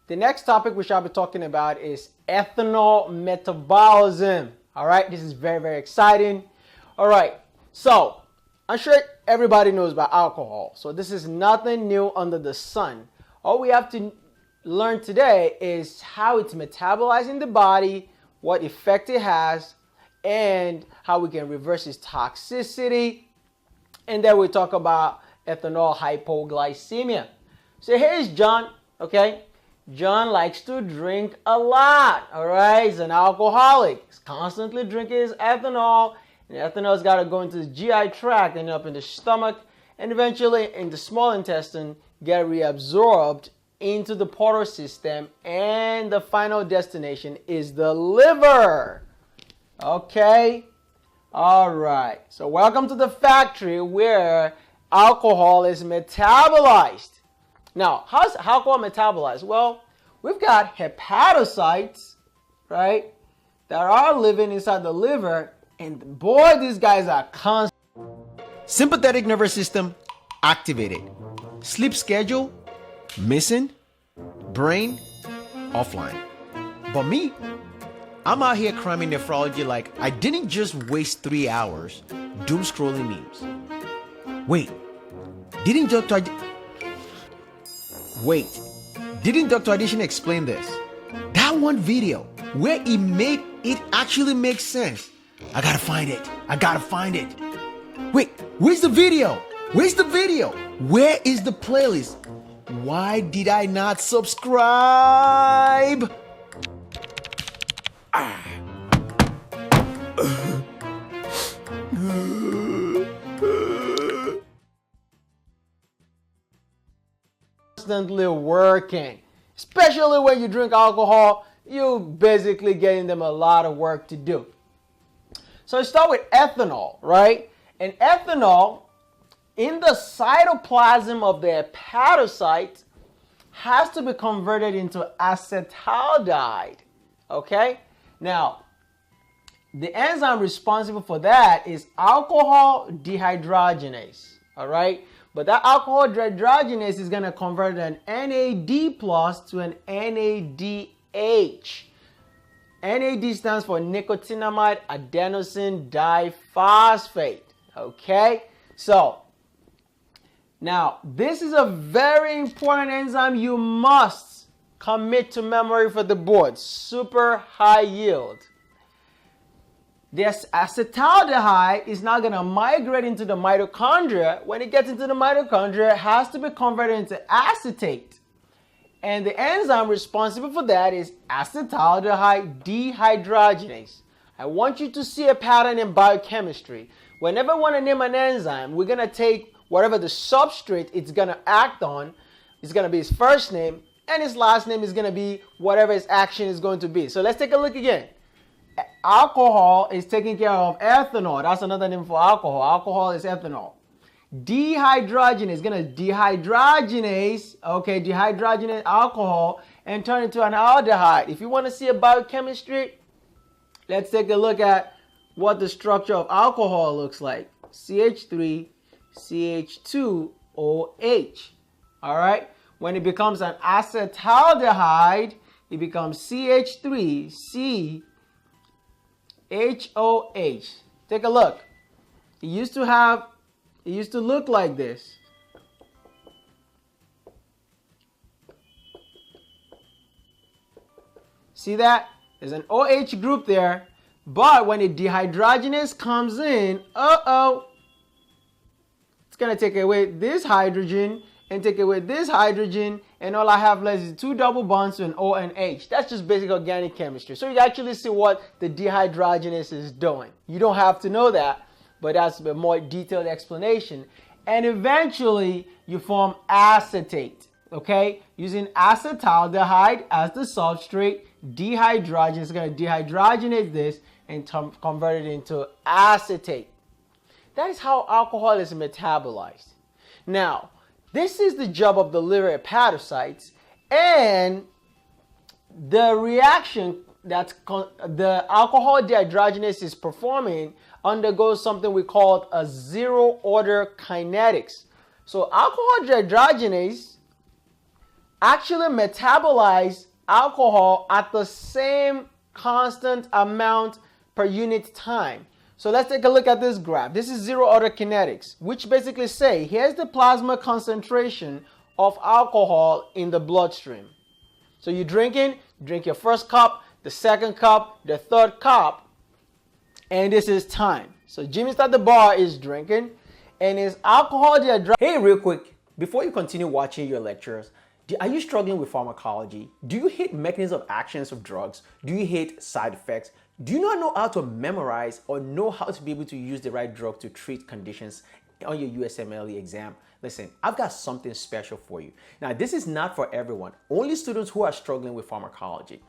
The next topic we shall be talking about is ethanol metabolism. All right, this is very, very exciting. All right, so I'm sure everybody knows about alcohol. So this is nothing new under the sun. All we have to learn today is how it's metabolized in the body, what effect it has, and how we can reverse its toxicity. And then we talk about ethanol hypoglycemia. So here's John, okay? John likes to drink a lot, all right? He's an alcoholic. He's constantly drinking his ethanol, and ethanol's got to go into the GI tract and up in the stomach, and eventually in the small intestine, get reabsorbed into the portal system, and the final destination is the liver. Okay? All right. So welcome to the factory where alcohol is metabolized. Now, how's alcohol metabolized? Well, we've got hepatocytes, right, that are living inside the liver, and boy, these guys are constant. Sympathetic nervous system activated. Sleep schedule missing. Brain offline. But me, I'm out here cramming nephrology like I didn't just waste 3 hours doom scrolling memes. Wait, didn't Dr. Addition explain this? That one video where it actually makes sense. I gotta find it. Wait, where's the video? Where is the playlist? Why did I not subscribe? Constantly working, especially when you drink alcohol, you're basically getting them a lot of work to do. So let's start with ethanol, right? And ethanol in the cytoplasm of the hepatocyte has to be converted into acetaldehyde, okay? Now, the enzyme responsible for that is alcohol dehydrogenase, all right? But that alcohol dehydrogenase is going to convert an NAD plus to an NADH. NAD stands for nicotinamide adenosine diphosphate, okay? So, now, this is a very important enzyme you must commit to memory for the board. Super high yield. This acetaldehyde is now going to migrate into the mitochondria. When it gets into the mitochondria, it has to be converted into acetate. And the enzyme responsible for that is acetaldehyde dehydrogenase. I want you to see a pattern in biochemistry. Whenever we want to name an enzyme, we're going to take whatever the substrate it's going to act on. It's going to be his first name, and his last name is going to be whatever his action is going to be. So let's take a look again. Alcohol is taking care of ethanol. That's another name for alcohol. Alcohol is ethanol. Dehydrogenase is going to dehydrogenase alcohol and turn it to an aldehyde. If you want to see a biochemistry, let's take a look at what the structure of alcohol looks like. CH3, CH2OH. All right? When it becomes an acetaldehyde, it becomes CH3, CHOH. Take a look. It used to look like this. See that? There's an OH group there, but when the dehydrogenase comes in, it's going to take away this hydrogen and take away this hydrogen, and all I have left is 2 double bonds to an O and H. That's just basic organic chemistry. So you actually see what the dehydrogenase is doing. You don't have to know that, but that's a more detailed explanation. And eventually, you form acetate, okay? Using acetaldehyde as the substrate, dehydrogenase is going to dehydrogenate this and convert it into acetate. That is how alcohol is metabolized. Now, this is the job of the liver hepatocytes, and the reaction that the alcohol dehydrogenase is performing undergoes something we call a zero order kinetics. So alcohol dehydrogenase actually metabolize alcohol at the same constant amount per unit time. So let's take a look at this graph. This is zero order kinetics, which basically say here's the plasma concentration of alcohol in the bloodstream. So you're drinking, drink your first cup, the second cup, the third cup, and this is time. So Jimmy's at the bar is drinking, and his alcohol dehydrogenase. Hey, real quick, before you continue watching your lectures, are you struggling with pharmacology? Do you hate mechanism of actions of drugs? Do you hate side effects? Do you not know how to memorize or know how to be able to use the right drug to treat conditions on your USMLE exam? Listen, I've got something special for you. Now, this is not for everyone, only students who are struggling with pharmacology.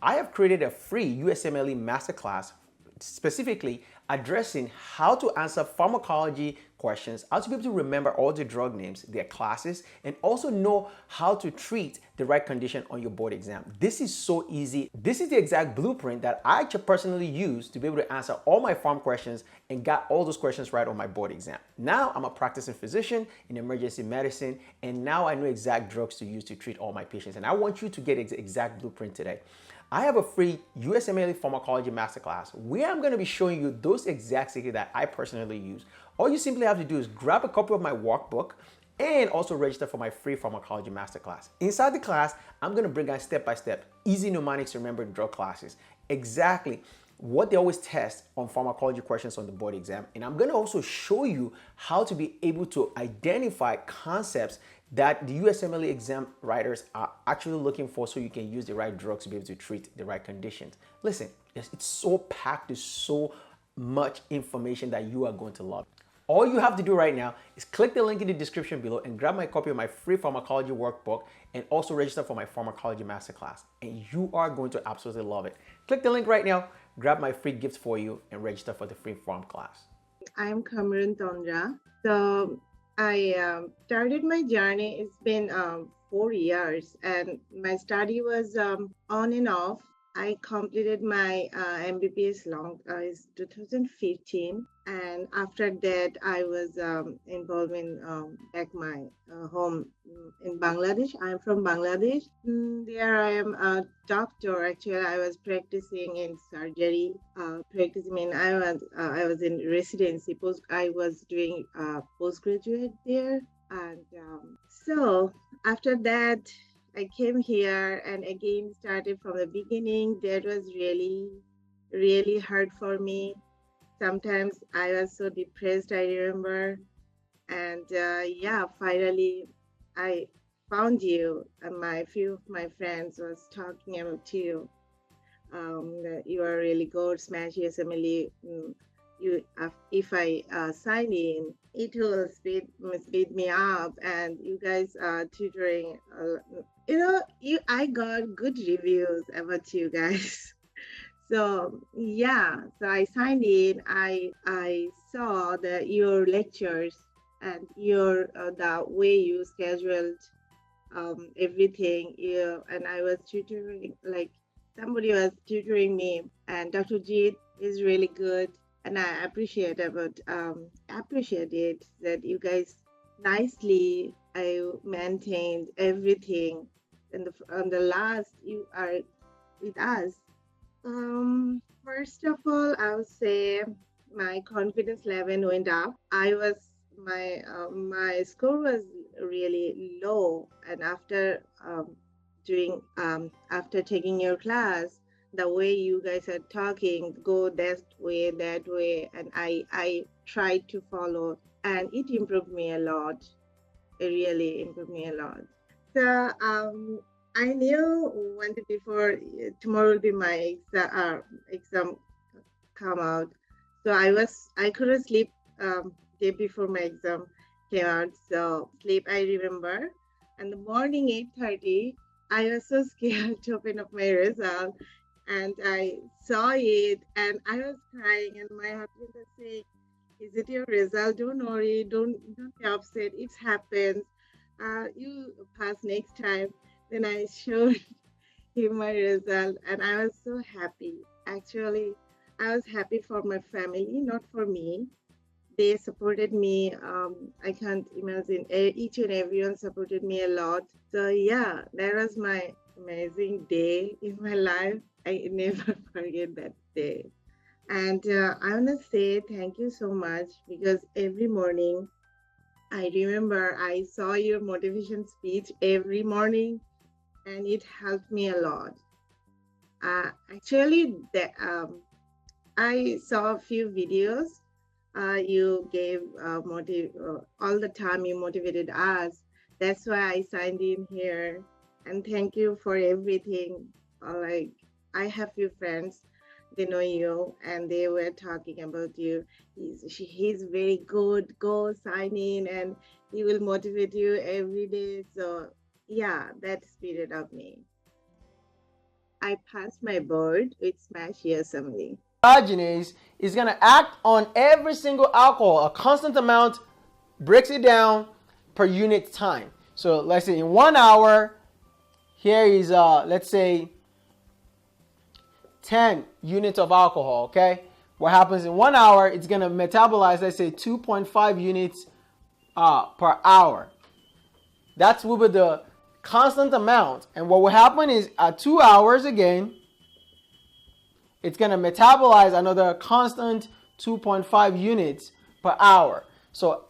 I have created a free USMLE masterclass specifically addressing how to answer pharmacology questions, how to be able to remember all the drug names, their classes, and also know how to treat the right condition on your board exam. This is so easy. This is the exact blueprint that I personally use to be able to answer all my pharm questions and got all those questions right on my board exam. Now I'm a practicing physician in emergency medicine, and now I know exact drugs to use to treat all my patients. And I want you to get the exact blueprint today. I have a free USMLE Pharmacology Masterclass where I'm going to be showing you those exact secrets that I personally use. All you simply have to do is grab a copy of my workbook and also register for my free Pharmacology Masterclass. Inside the class, I'm going to bring out step-by-step, easy mnemonics to remember drug classes, exactly what they always test on pharmacology questions on the board exam. And I'm going to also show you how to be able to identify concepts that the USMLE exam writers are actually looking for so you can use the right drugs to be able to treat the right conditions. Listen, it's so packed with so much information that you are going to love. All you have to do right now is click the link in the description below and grab my copy of my free pharmacology workbook and also register for my pharmacology masterclass. And you are going to absolutely love it. Click the link right now, grab my free gift for you, and register for the free pharm class. I'm Kamran Tondra. So I started my journey. It's been 4 years, and my study was on and off. I completed my MBBS is 2015, and after that, I was involved in back my home in Bangladesh. I'm from Bangladesh. There, I am a doctor. Actually, I was practicing in surgery. I was in residency. I was doing postgraduate there, and so after that, I came here and again started from the beginning. That was really, really hard for me. Sometimes I was so depressed, I remember. And yeah, finally I found you, and my few of my friends was talking about you. That you are really good, smash USMLE. If I sign in, it will speed me up, and you guys are tutoring. I got good reviews about you guys. So yeah, so I signed in. I saw that your lectures and your the way you scheduled everything. And I was tutoring, like somebody was tutoring me, and Dr. Jeet is really good, and I appreciate it that you guys nicely I maintained everything. And on the last you are with us. First of all, I would say my confidence level went up. My score was really low, and after taking your class, the way you guys are talking, go that way, and I tried to follow, and it improved me a lot. It really improved me a lot. So I knew one day before tomorrow will be my exam come out. So I couldn't sleep day before my exam came out. So sleep I remember. And the morning 8:30, I was so scared to open up my result, and I saw it, and I was crying, and my husband was saying, "Is it your result? Don't worry, don't be upset. It happens. You pass next time." Then I showed him my result, and I was so happy. Actually, I was happy for my family, not for me. they supported me. I can't imagine. Each and everyone supported me a lot. So yeah, that was my amazing day in my life. I never forget that day. And I want to say thank you so much because every morning I remember I saw your motivation speech every morning and it helped me a lot. Actually, I saw a few videos. You gave all the time. You motivated us. That's why I signed in here. And thank you for everything. Like I have few friends, they know you, and they were talking about you. He's very good. Go sign in, and he will motivate you every day. So yeah, that spirited of me. I passed my board with Smash USMLE. Dehydrogenase is going to act on every single alcohol, a constant amount, breaks it down per unit time. So let's say in 1 hour, here is let's say 10 units of alcohol, okay? What happens in 1 hour, it's going to metabolize, let's say 2.5 units per hour. That's will be the constant amount. And what will happen is at 2 hours again, it's going to metabolize another constant 2.5 units per hour. So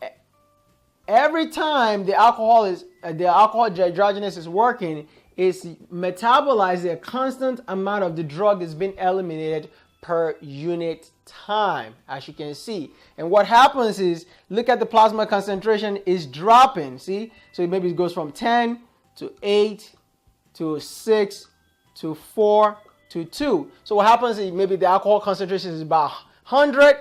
every time the alcohol dehydrogenase is working, it's metabolizing a constant amount of the drug that's been eliminated per unit time, as you can see. And what happens is, look at the plasma concentration is dropping, see? So maybe it goes from 10 to 8 to 6 to 4 to 2. So what happens is maybe the alcohol concentration is about 100,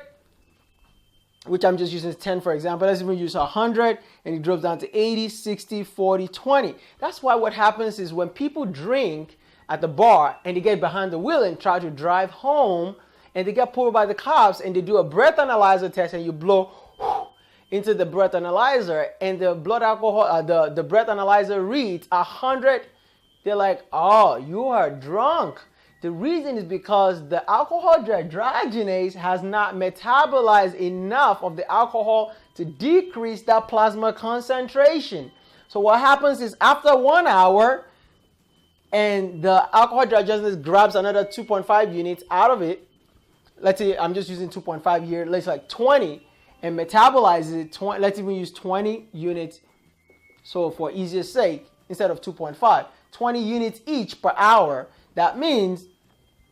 which I'm just using 10 for example. Let's even use 100 and it drops down to 80, 60, 40, 20. That's why what happens is when people drink at the bar and they get behind the wheel and try to drive home and they get pulled by the cops and they do a breath analyzer test and you blow into the breath analyzer and the blood alcohol, the breath analyzer reads 100, they're like, oh, you are drunk. The reason is because the alcohol dehydrogenase has not metabolized enough of the alcohol to decrease that plasma concentration. So what happens is after 1 hour, and the alcohol dehydrogenase grabs another 2.5 units out of it. Let's say I'm just using 2.5 here. Let's like 20 and metabolizes it. 20, let's even use 20 units. So for easier sake, instead of 2.5, 20 units each per hour. That means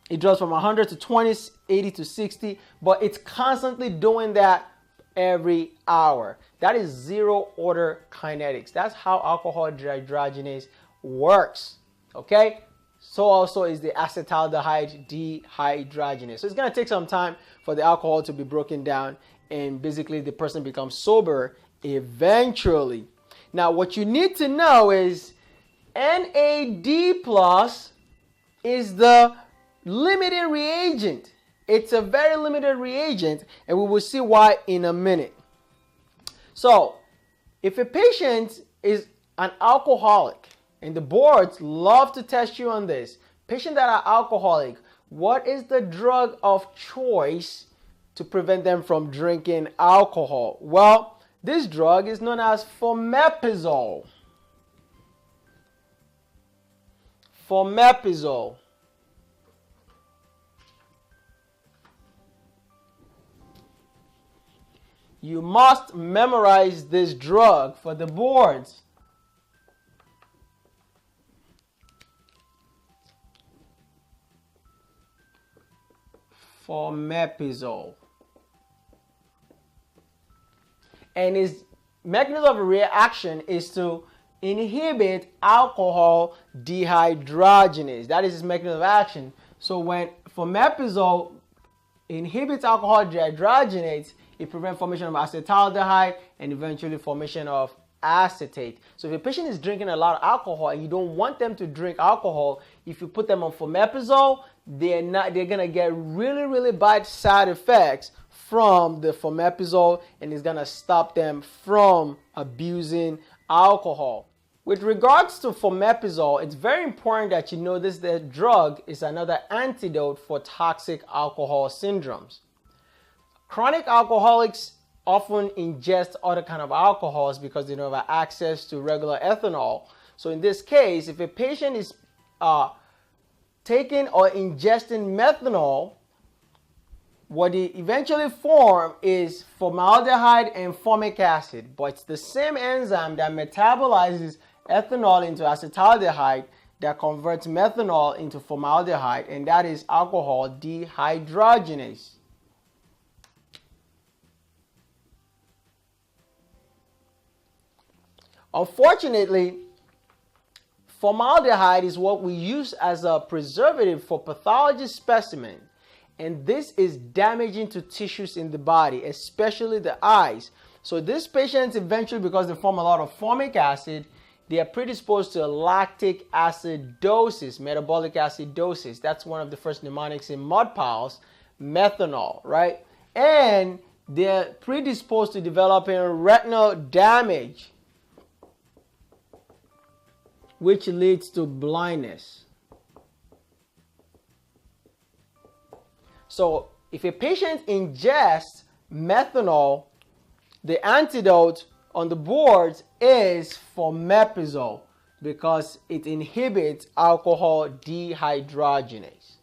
it drops from 100 to 20, 80 to 60, but it's constantly doing that every hour. That is zero order kinetics. That's how alcohol dehydrogenase works. Okay? So also is the acetaldehyde dehydrogenase. So it's going to take some time for the alcohol to be broken down and basically the person becomes sober eventually. Now what you need to know is NAD plus is the limited reagent. It's a very limited reagent and we will see why in a minute. So if a patient is an alcoholic, and the boards love to test you on this, patients that are alcoholic, what is the drug of choice to prevent them from drinking alcohol? Well, this drug is known as fomepizole. Fomepizole. You must memorize this drug for the boards. Fomepizole. And its mechanism of reaction is to inhibit alcohol dehydrogenase. That is its mechanism of action. So when fomepizole inhibits alcohol dehydrogenase, it prevents formation of acetaldehyde and eventually formation of acetate. So if a patient is drinking a lot of alcohol and you don't want them to drink alcohol, if you put them on fomepizole, they're gonna get really bad side effects from the fomepizole and it's gonna stop them from abusing alcohol. With regards to fomepizole, it's very important that you know this, the drug is another antidote for toxic alcohol syndromes. Chronic alcoholics often ingest other kind of alcohols because they don't have access to regular ethanol. So in this case, if a patient is taking or ingesting methanol, what they eventually form is formaldehyde and formic acid, but it's the same enzyme that metabolizes ethanol into acetaldehyde that converts methanol into formaldehyde, and that is alcohol dehydrogenase. Unfortunately, formaldehyde is what we use as a preservative for pathology specimens, and this is damaging to tissues in the body, especially the eyes. So these patients eventually, because they form a lot of formic acid, they are predisposed to lactic acidosis, metabolic acidosis. That's one of the first mnemonics in mud piles, methanol, right? And they're predisposed to developing retinal damage, which leads to blindness. So if a patient ingests methanol, the antidote on the boards is fomepizole because it inhibits alcohol dehydrogenase.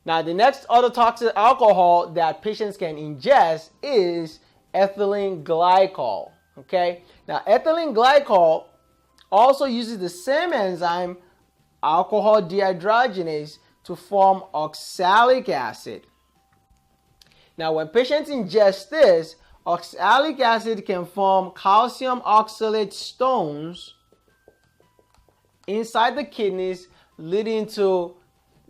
Now, the next other toxic alcohol that patients can ingest is ethylene glycol. Okay? Now, ethylene glycol also uses the same enzyme, alcohol dehydrogenase, to form oxalic acid. Now, when patients ingest this, oxalic acid can form calcium oxalate stones inside the kidneys, leading to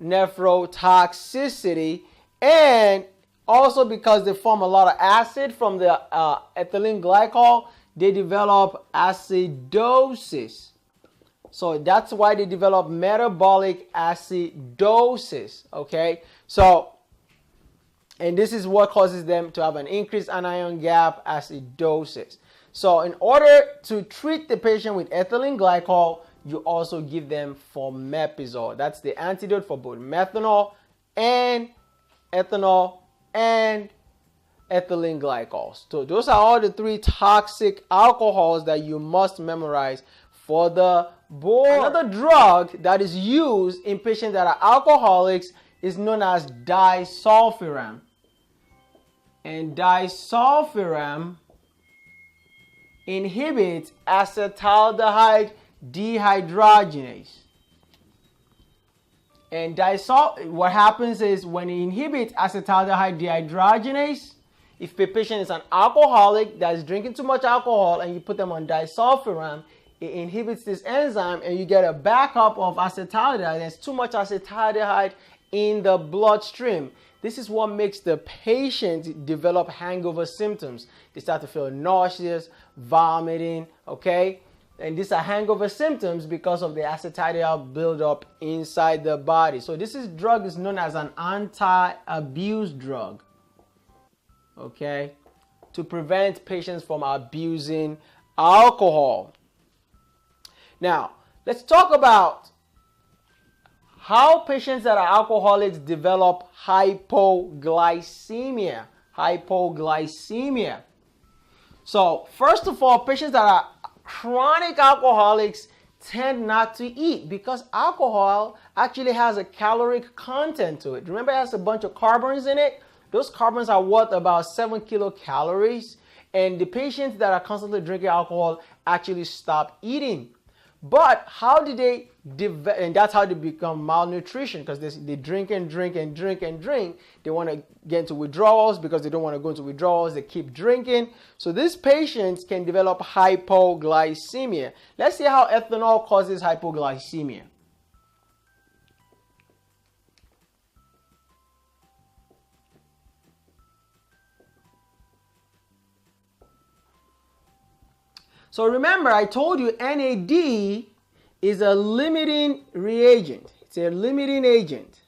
nephrotoxicity, and also because they form a lot of acid from the ethylene glycol, they develop acidosis. So that's why they develop metabolic acidosis, okay? So, and this is what causes them to have an increased anion gap acidosis. So in order to treat the patient with ethylene glycol, you also give them fomepizole. That's the antidote for both methanol and ethanol and ethylene glycols. So those are all the three toxic alcohols that you must memorize for the board. Another drug that is used in patients that are alcoholics is known as disulfiram. And disulfiram inhibits acetaldehyde dehydrogenase. And what happens is when it inhibits acetaldehyde dehydrogenase, if a patient is an alcoholic that is drinking too much alcohol and you put them on disulfiram, it inhibits this enzyme and you get a backup of acetaldehyde. There's too much acetaldehyde in the bloodstream. This is what makes the patient develop hangover symptoms. They start to feel nauseous, vomiting, okay? And these are hangover symptoms because of the acetaldehyde buildup inside the body. So this drug is known as an anti-abuse drug, okay? To prevent patients from abusing alcohol. Now, let's talk about how patients that are alcoholics develop hypoglycemia. Hypoglycemia. So, first of all, patients that are chronic alcoholics tend not to eat because alcohol actually has a caloric content to it. Remember, it has a bunch of carbons in it? Those carbons are worth about 7 kilocalories. And the patients that are constantly drinking alcohol actually stop eating. But how did they develop? And that's how they become malnutrition, because they drink and drink and drink and drink. They want to get into withdrawals because they don't want to go into withdrawals. They keep drinking. So these patients can develop hypoglycemia. Let's see how ethanol causes hypoglycemia. So remember, I told you NAD is a limiting reagent. It's a limiting agent.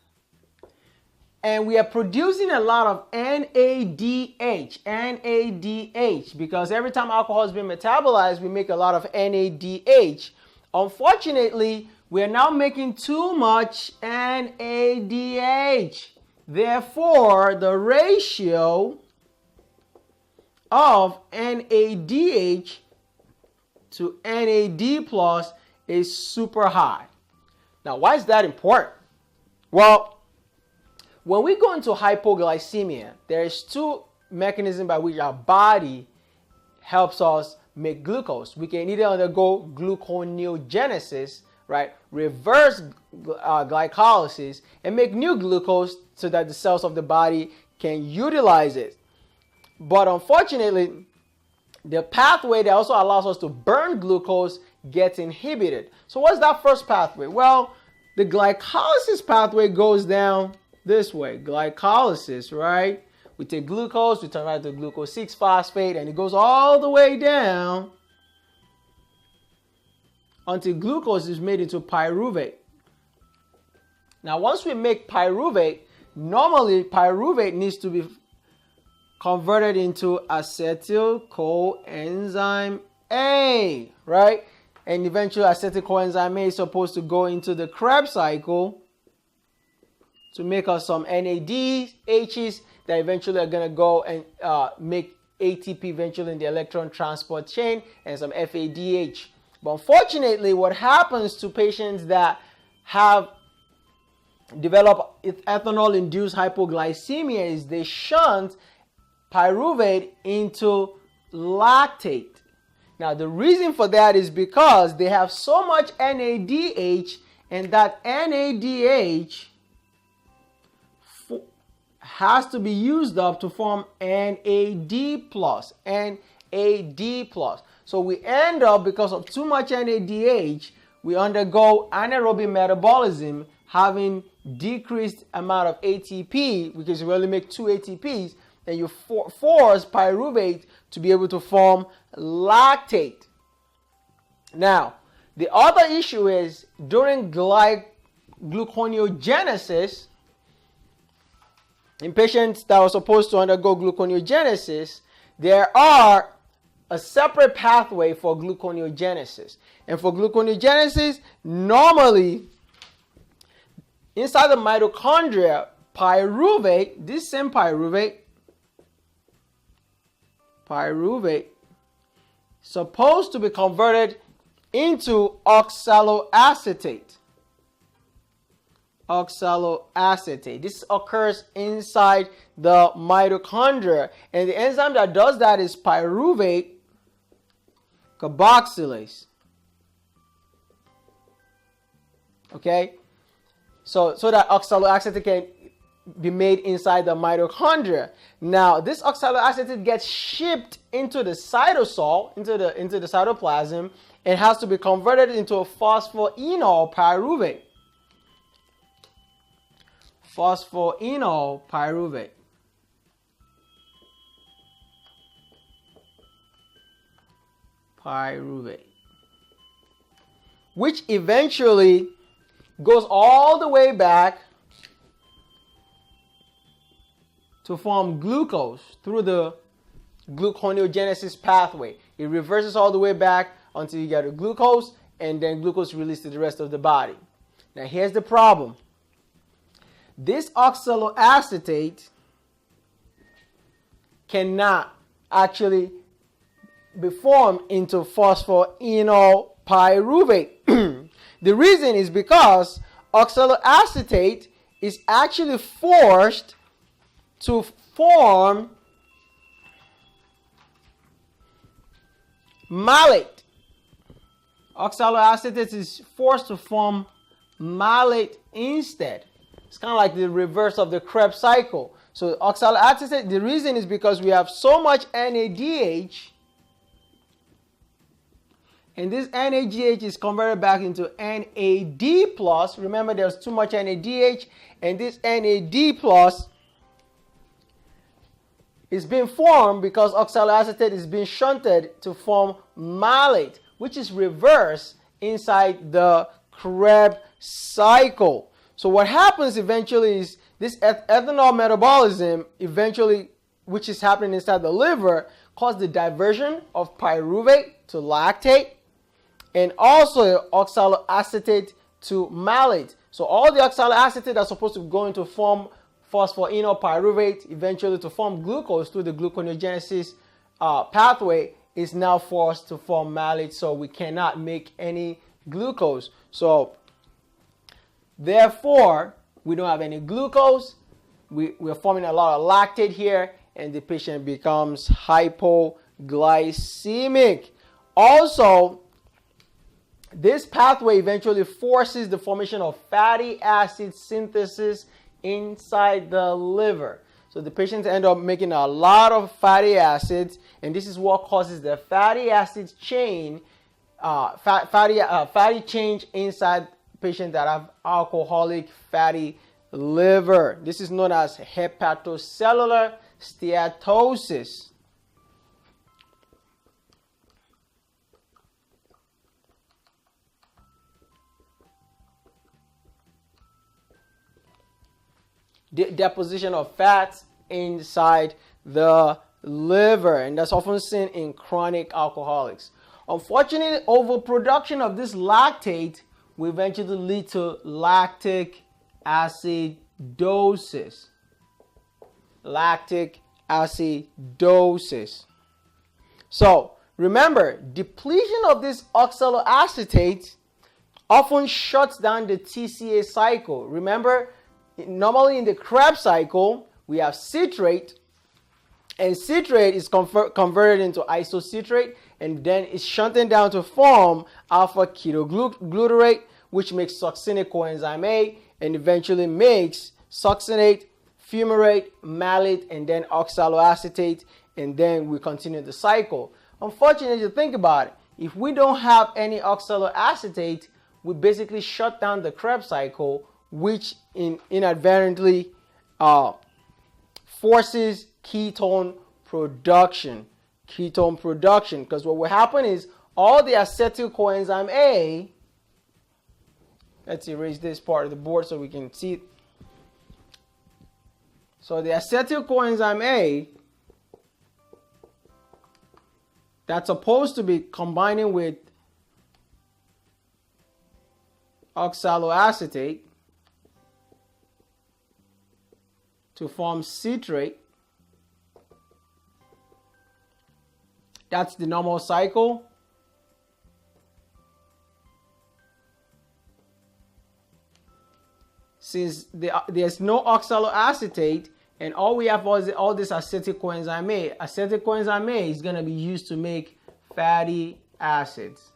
And we are producing a lot of NADH, because every time alcohol is being metabolized, we make a lot of NADH. Unfortunately, we are now making too much NADH. Therefore, the ratio of NADH to NAD plus is super high. Now, why is that important? Well, when we go into hypoglycemia, there is two mechanisms by which our body helps us make glucose. We can either undergo gluconeogenesis, right, reverse glycolysis, and make new glucose so that the cells of the body can utilize it. But unfortunately, the pathway that also allows us to burn glucose gets inhibited. So what's that first pathway? Well, the glycolysis pathway goes down this way. Glycolysis, right? We take glucose, we turn it to glucose 6-phosphate, and it goes all the way down until glucose is made into pyruvate. Now, once we make pyruvate, normally pyruvate needs to be converted into acetyl coenzyme A, right? And eventually acetyl coenzyme A is supposed to go into the Krebs cycle to make us some NADs, H's that eventually are going to go and make ATP eventually in the electron transport chain and some FADH. But unfortunately, what happens to patients that have developed ethanol-induced hypoglycemia is they shunt pyruvate into lactate. Now, the reason for that is because they have so much NADH, and that NADH has to be used up to form NAD+. So we end up, because of too much NADH, we undergo anaerobic metabolism, having decreased amount of ATP, because we only make 2 ATPs, and you force pyruvate to be able to form lactate. Now, the other issue is during gluconeogenesis, in patients that are supposed to undergo gluconeogenesis, there are a separate pathway for gluconeogenesis. And for gluconeogenesis, normally, inside the mitochondria, pyruvate, this same pyruvate, supposed to be converted into oxaloacetate. This occurs inside the mitochondria, and the enzyme that does that is pyruvate carboxylase. Okay, so that oxaloacetate can be made inside the mitochondria. Now, this oxaloacetate gets shipped into the cytosol, into the cytoplasm, and has to be converted into a phosphoenol pyruvate. Which eventually goes all the way back to form glucose through the gluconeogenesis pathway. It reverses all the way back until you get a glucose, and then glucose released to the rest of the body. Now, here's the problem. This oxaloacetate cannot actually be formed into phosphoenol pyruvate. The reason is because oxaloacetate is actually forced to form malate. Oxaloacetate is forced to form malate instead. It's kind of like the reverse of the Krebs cycle. So oxaloacetate, the reason is because we have so much NADH, and this NADH is converted back into NAD+. Remember, there's too much NADH, and this NAD+ is being formed because oxaloacetate is being shunted to form malate, which is reversed inside the Krebs cycle. So what happens eventually is this ethanol metabolism, eventually, which is happening inside the liver, causes the diversion of pyruvate to lactate, and also oxaloacetate to malate. So all the oxaloacetate are supposed to go into form phosphoenol pyruvate, eventually to form glucose through the gluconeogenesis pathway is now forced to form malate, so we cannot make any glucose. So therefore, we don't have any glucose. We're forming a lot of lactate here, and the patient becomes hypoglycemic. Also, this pathway eventually forces the formation of fatty acid synthesis inside the liver. So the patients end up making a lot of fatty acids, and this is what causes the fatty acid chain, fatty change inside patients that have alcoholic fatty liver. This is known as hepatocellular steatosis. Deposition of fats inside the liver, and that's often seen in chronic alcoholics. Unfortunately, overproduction of this lactate will eventually lead to lactic acidosis. Lactic acidosis. So remember, depletion of this oxaloacetate often shuts down the TCA cycle. Remember, normally in the Krebs cycle, we have citrate, and citrate is converted into isocitrate, and then it's shunted down to form alpha ketoglutarate, which makes succinic coenzyme A, and eventually makes succinate, fumarate, malate, and then oxaloacetate, and then we continue the cycle. Unfortunately, you think about it, if we don't have any oxaloacetate, we basically shut down the Krebs cycle, which inadvertently forces ketone production. Because what will happen is all the acetyl coenzyme A, let's erase this part of the board so we can see it. So the acetyl coenzyme A that's supposed to be combining with oxaloacetate to form citrate. That's the normal cycle. Since there's no oxaloacetate and all we have is all this acetyl coenzyme A, acetyl coenzyme A is going to be used to make fatty acids.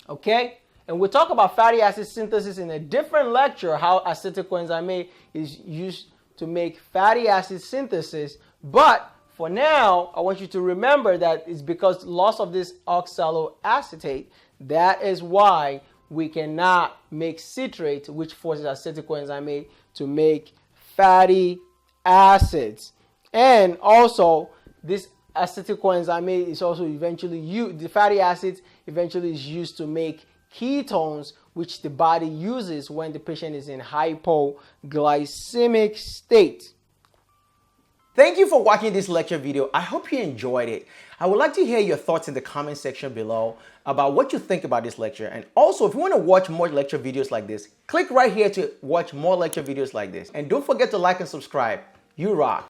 Okay? And we'll talk about fatty acid synthesis in a different lecture, how acetyl coenzyme A is used to make fatty acid synthesis. But for now, I want you to remember that it's because loss of this oxaloacetate, that is why we cannot make citrate, which forces acetyl coenzyme A to make fatty acids. And also, this acetyl coenzyme A is also eventually used, the fatty acids eventually is used to make ketones, which the body uses when the patient is in hypoglycemic state. Thank you for watching this lecture video. I hope you enjoyed it. I would like to hear your thoughts in the comment section below about what you think about this lecture. And also, if you want to watch more lecture videos like this, click right here to watch more lecture videos like this. And don't forget to like and subscribe. You rock.